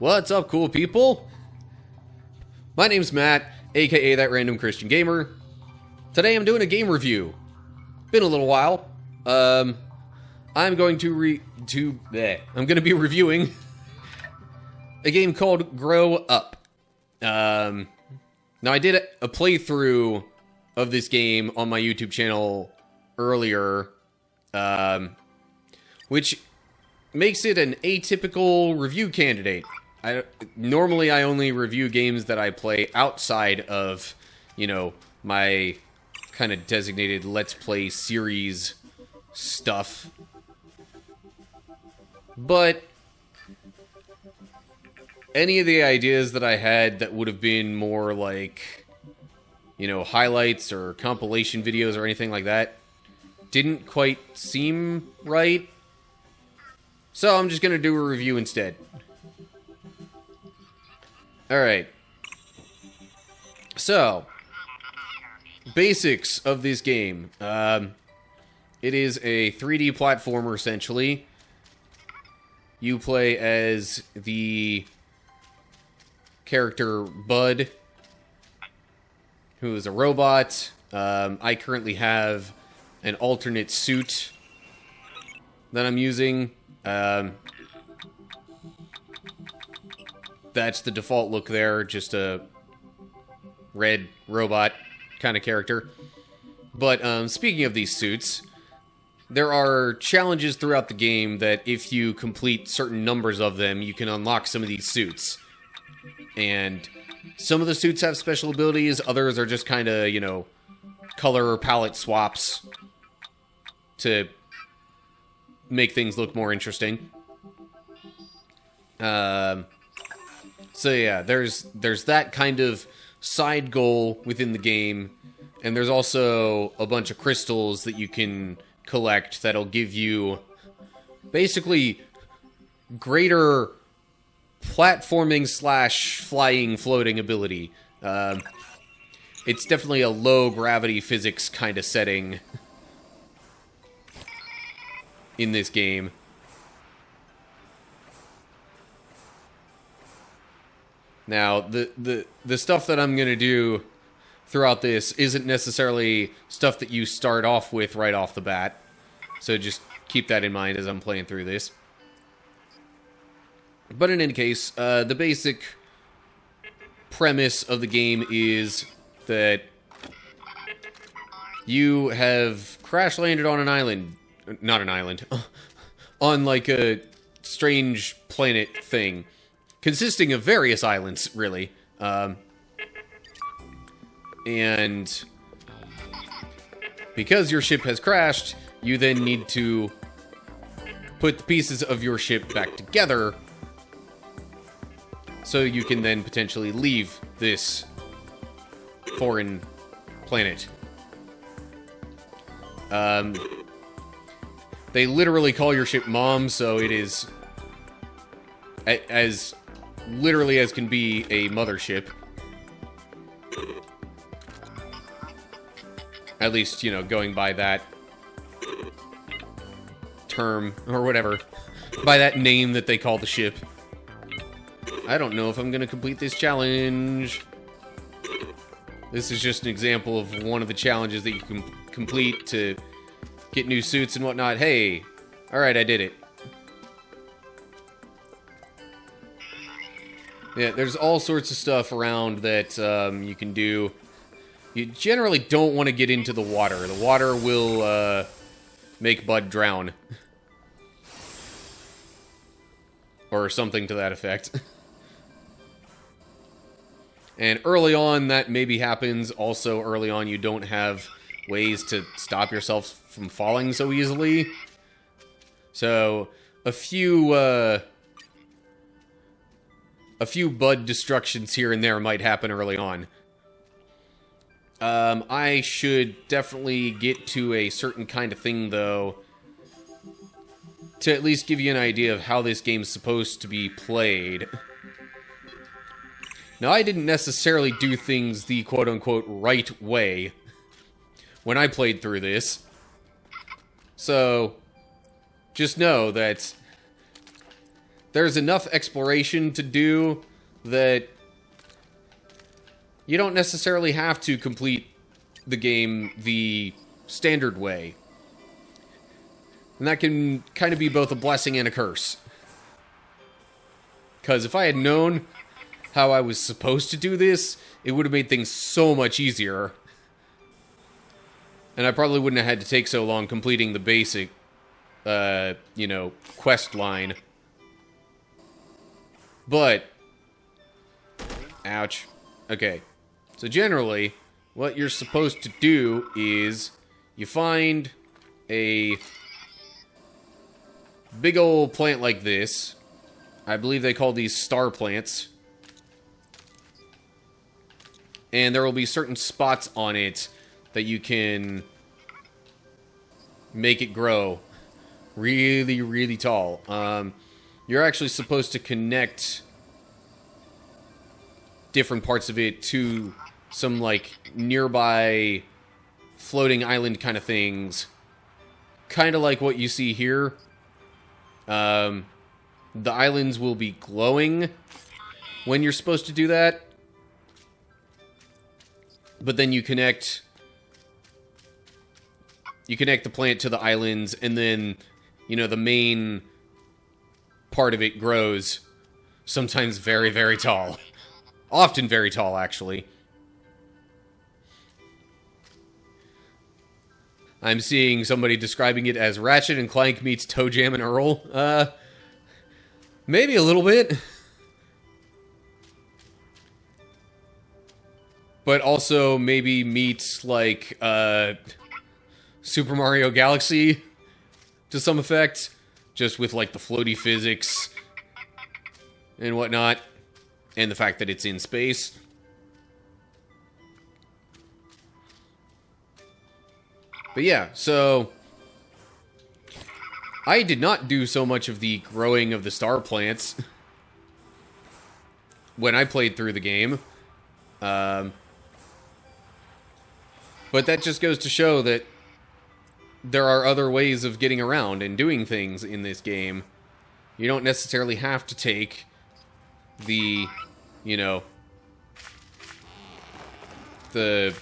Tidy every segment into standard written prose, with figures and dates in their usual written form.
What's up, cool people? My name's Matt, aka That Random Christian Gamer. Today I'm doing a game review. Been a little while. I'm going to I'm going to be reviewing a game called Grow Up. Now I did a playthrough of this game on my YouTube channel earlier, which makes it an atypical review candidate. Normally I only review games that I play outside of, you know, my kind of designated Let's Play series stuff. But any of the ideas that I had that would have been more like, you know, highlights or compilation videos or anything like that didn't quite seem right. So I'm just going to do a review instead. Alright. So, basics of this game. It is a 3D platformer, essentially. You play as the character Bud, who is a robot. I currently have an alternate suit that I'm using. That's the default look there, just a red robot kind of character. But speaking of these suits, there are challenges throughout the game that if you complete certain numbers of them, you can unlock some of these suits. And some of the suits have special abilities, others are just kind of, you know, color palette swaps to make things look more interesting. So yeah, there's that kind of side goal within the game, and there's also a bunch of crystals that you can collect that'll give you basically greater platforming / flying, floating ability. It's definitely a low gravity physics kind of setting in this game. Now, the stuff that I'm going to do throughout this isn't necessarily stuff that you start off with right off the bat. So just keep that in mind as I'm playing through this. But in any case, the basic premise of the game is that you have crash landed on an island. Not an island. On like a strange planet thing. Consisting of various islands, really. And because your ship has crashed, you then need to put the pieces of your ship back together so you can then potentially leave this foreign planet. They literally call your ship Mom, so it is as literally as can be a mothership. At least, you know, going by that term, or whatever. By that name that they call the ship. I don't know if I'm gonna complete this challenge. This is just an example of one of the challenges that you can complete to get new suits and whatnot. Hey, alright, I did it. Yeah, there's all sorts of stuff around that you can do. You generally don't want to get into the water. The water will make Bud drown. Or something to that effect. And early on, that maybe happens. Also, early on, you don't have ways to stop yourself from falling so easily. So, a few Bud destructions here and there might happen early on. I should definitely get to a certain kind of thing, though, to at least give you an idea of how this game's supposed to be played. Now, I didn't necessarily do things the quote-unquote right way when I played through this. So, just know that there's enough exploration to do that you don't necessarily have to complete the game the standard way. And that can kind of be both a blessing and a curse. Because if I had known how I was supposed to do this, it would have made things so much easier. And I probably wouldn't have had to take so long completing the basic, quest line. But, ouch. Okay. So generally, what you're supposed to do is you find a big old plant like this. I believe they call these star plants. And there will be certain spots on it that you can make it grow really, really tall. You're actually supposed to connect different parts of it to some, like, nearby floating island kind of things. Kind of like what you see here. The islands will be glowing when you're supposed to do that. But then you connect the plant to the islands, and then, the main part of it grows. Sometimes very, very tall. Often very tall, actually. I'm seeing somebody describing it as Ratchet and Clank meets Toe Jam and Earl. Maybe a little bit. But also maybe meets, like, Super Mario Galaxy to some effect. Just with, like, the floaty physics and whatnot. And the fact that it's in space. But yeah, so I did not do so much of the growing of the star plants when I played through the game. But that just goes to show that there are other ways of getting around and doing things in this game. You don't necessarily have to take the, the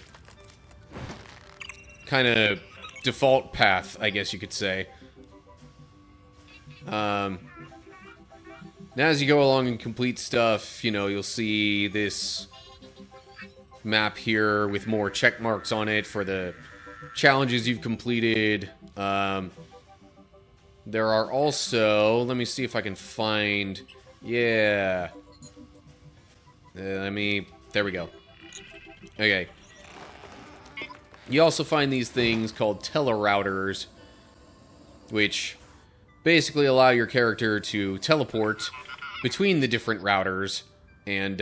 kind of default path, I guess you could say. Now as you go along and complete stuff, you'll see this map here with more check marks on it for the challenges you've completed. There are also, let me see if I can find, there we go. Okay. You also find these things called telerouters, which basically allow your character to teleport between the different routers and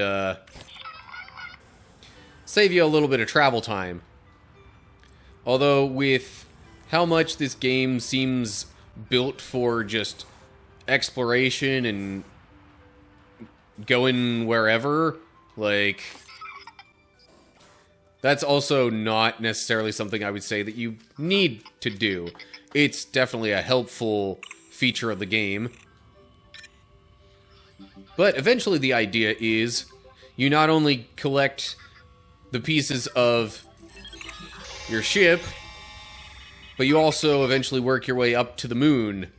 save you a little bit of travel time. Although with how much this game seems built for just exploration and going wherever, like, that's also not necessarily something I would say that you need to do. It's definitely a helpful feature of the game. But eventually the idea is you not only collect the pieces of your ship, but you also eventually work your way up to the moon.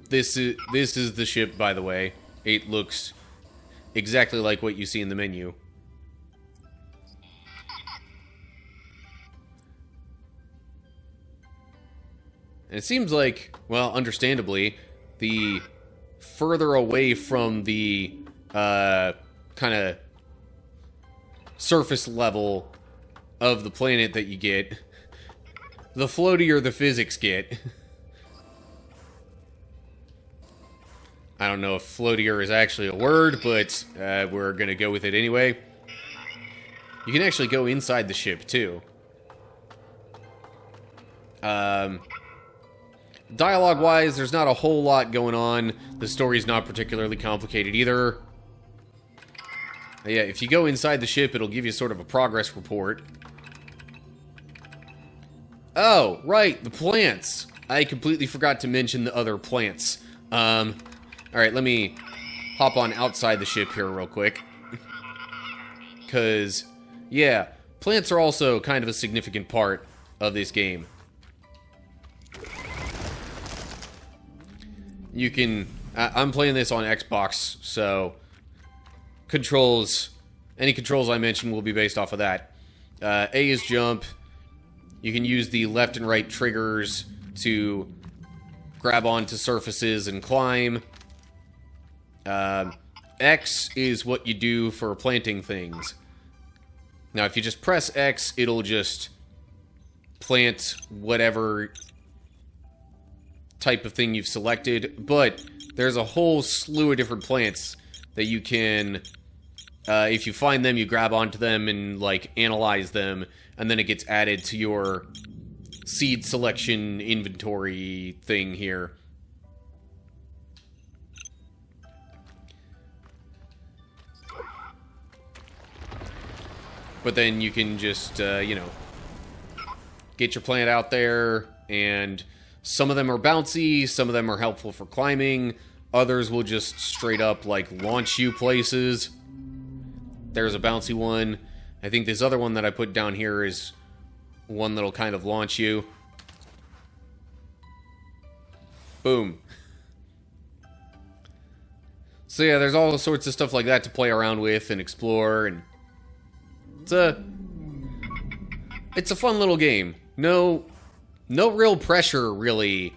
This is the ship, by the way. It looks exactly like what you see in the menu. And it seems like, well, understandably, the further away from the kind of surface level of the planet that you get, the floatier the physics get. I don't know if floatier is actually a word, but we're going to go with it anyway. You can actually go inside the ship, too. Dialogue-wise, there's not a whole lot going on. The story's not particularly complicated either. Yeah, if you go inside the ship, it'll give you sort of a progress report. Oh, right, the plants. I completely forgot to mention the other plants. Alright, let me hop on outside the ship here real quick. Because, yeah, plants are also kind of a significant part of this game. You can... I'm playing this on Xbox, so... Any controls I mention will be based off of that. A is jump. You can use the left and right triggers to grab onto surfaces and climb. X is what you do for planting things. Now, if you just press X, it'll just plant whatever type of thing you've selected, but there's a whole slew of different plants that you can, if you find them, you grab onto them and, like, analyze them, and then it gets added to your seed selection inventory thing here. But then you can just, you know, get your plant out there, and some of them are bouncy, some of them are helpful for climbing, others will just straight up, like, launch you places. There's a bouncy one. I think this other one that I put down here is one that'll kind of launch you. Boom. So yeah, there's all sorts of stuff like that to play around with and explore, and it's a fun little game. No real pressure, really,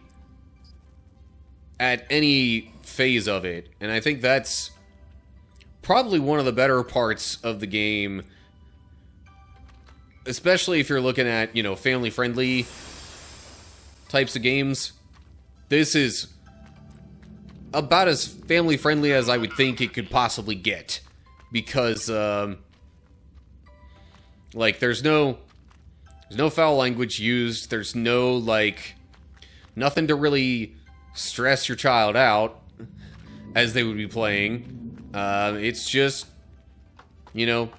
at any phase of it. And I think that's probably one of the better parts of the game, especially if you're looking at, you know, family-friendly types of games. This is about as family-friendly as I would think it could possibly get. Because, like, there's no foul language used. There's no, like, nothing to really stress your child out as they would be playing. It's just, you know,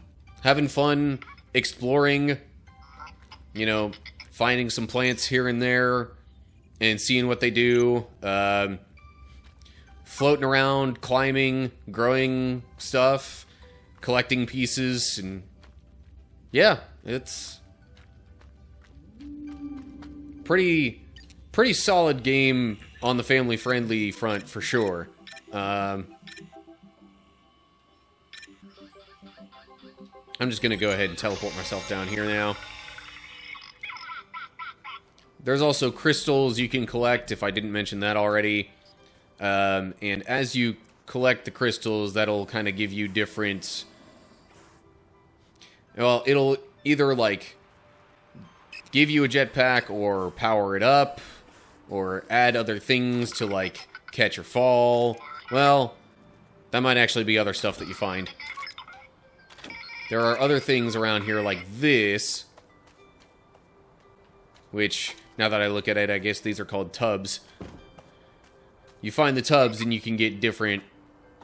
having fun, exploring, you know, finding some plants here and there and seeing what they do. Floating around, climbing, growing stuff, collecting pieces, and yeah, it's pretty solid game on the family-friendly front for sure. I'm just gonna go ahead and teleport myself down here now. There's also crystals you can collect, if I didn't mention that already. And as you collect the crystals, that'll kind of give you different... Well, it'll either, like, give you a jetpack or power it up, or add other things to, like, catch or fall. Well, that might actually be other stuff that you find. There are other things around here like this, which, now that I look at it, I guess these are called tubs. You find the tubs and you can get different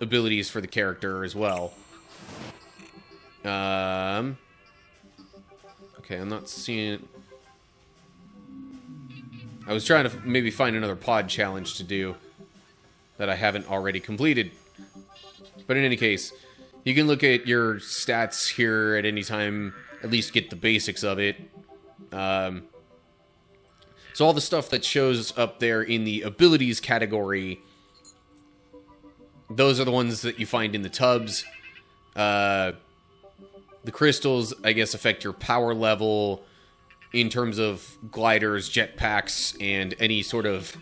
abilities for the character as well. Okay, I'm not seeing... I was trying to maybe find another pod challenge to do that I haven't already completed. But in any case, you can look at your stats here at any time, at least get the basics of it. So all the stuff that shows up there in the abilities category, those are the ones that you find in the tubs. The crystals, I guess, affect your power level in terms of gliders, jetpacks, and any sort of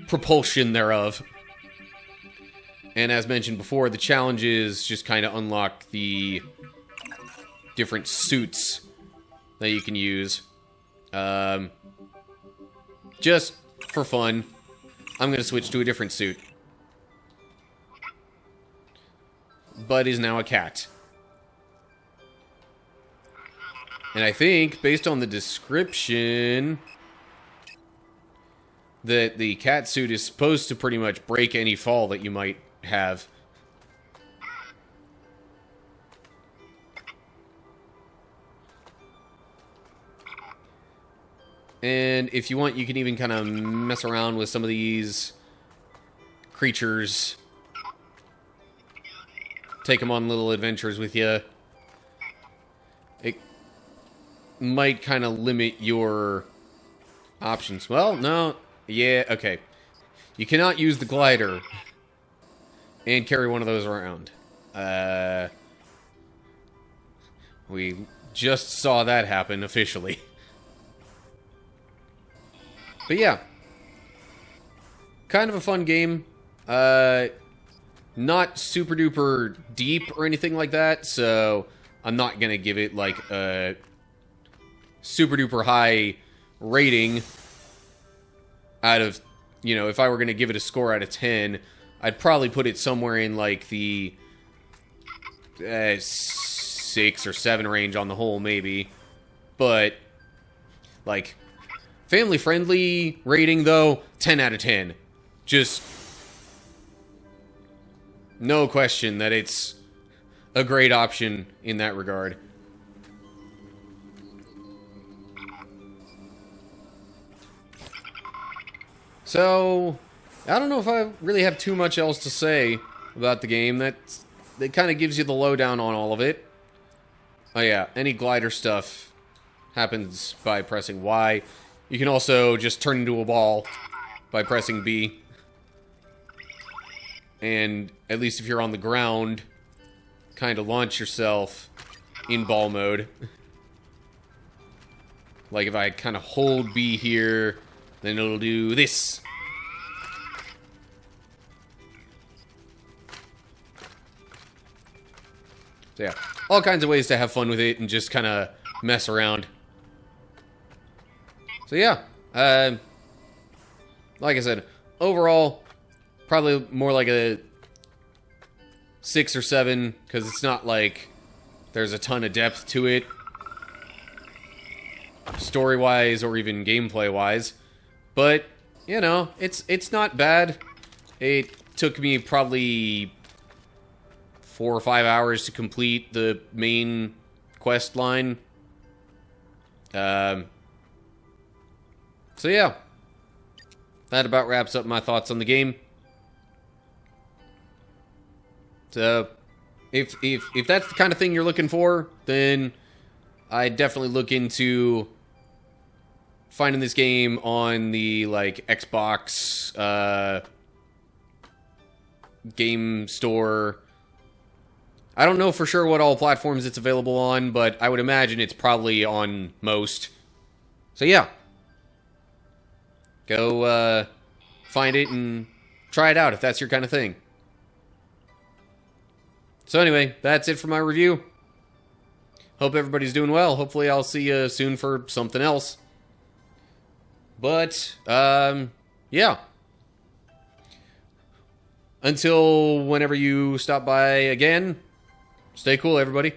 propulsion thereof. And as mentioned before, the challenges just kind of unlock the different suits that you can use. Just for fun, I'm going to switch to a different suit. Bud is now a cat. And I think, based on the description, that the cat suit is supposed to pretty much break any fall that you might have. And if you want, you can even kind of mess around with some of these creatures. Take them on little adventures with you. It might kind of limit your options. Well, no. Yeah, okay. You cannot use the glider and carry one of those around. We just saw that happen officially. But yeah. Kind of a fun game. Not super duper deep or anything like that, so I'm not gonna give it like a super duper high rating out of, you know, if I were gonna give it a score out of 10, I'd probably put it somewhere in like the 6 or 7 range on the whole, maybe. But like family friendly rating though, 10 out of 10. Just no question that it's a great option in that regard. So, I don't know if I really have too much else to say about the game. That kind of gives you the lowdown on all of it. Oh yeah, any glider stuff happens by pressing Y. You can also just turn into a ball by pressing B. And at least if you're on the ground, kind of launch yourself in ball mode. Like if I kind of hold B here, then it'll do this. So yeah, all kinds of ways to have fun with it and just kind of mess around. So yeah, like I said, overall, probably more like a 6 or 7, because it's not like there's a ton of depth to it, story-wise or even gameplay-wise. But, you know, it's not bad. It took me probably 4 or 5 hours to complete the main quest line. So yeah, that about wraps up my thoughts on the game. So, if that's the kind of thing you're looking for, then I'd definitely look into finding this game on the, like, Xbox, game store. I don't know for sure what all platforms it's available on, but I would imagine it's probably on most. So yeah. Go, find it and try it out if that's your kind of thing. So anyway, that's it for my review. Hope everybody's doing well. Hopefully I'll see you soon for something else. But, yeah. Until whenever you stop by again, stay cool, everybody.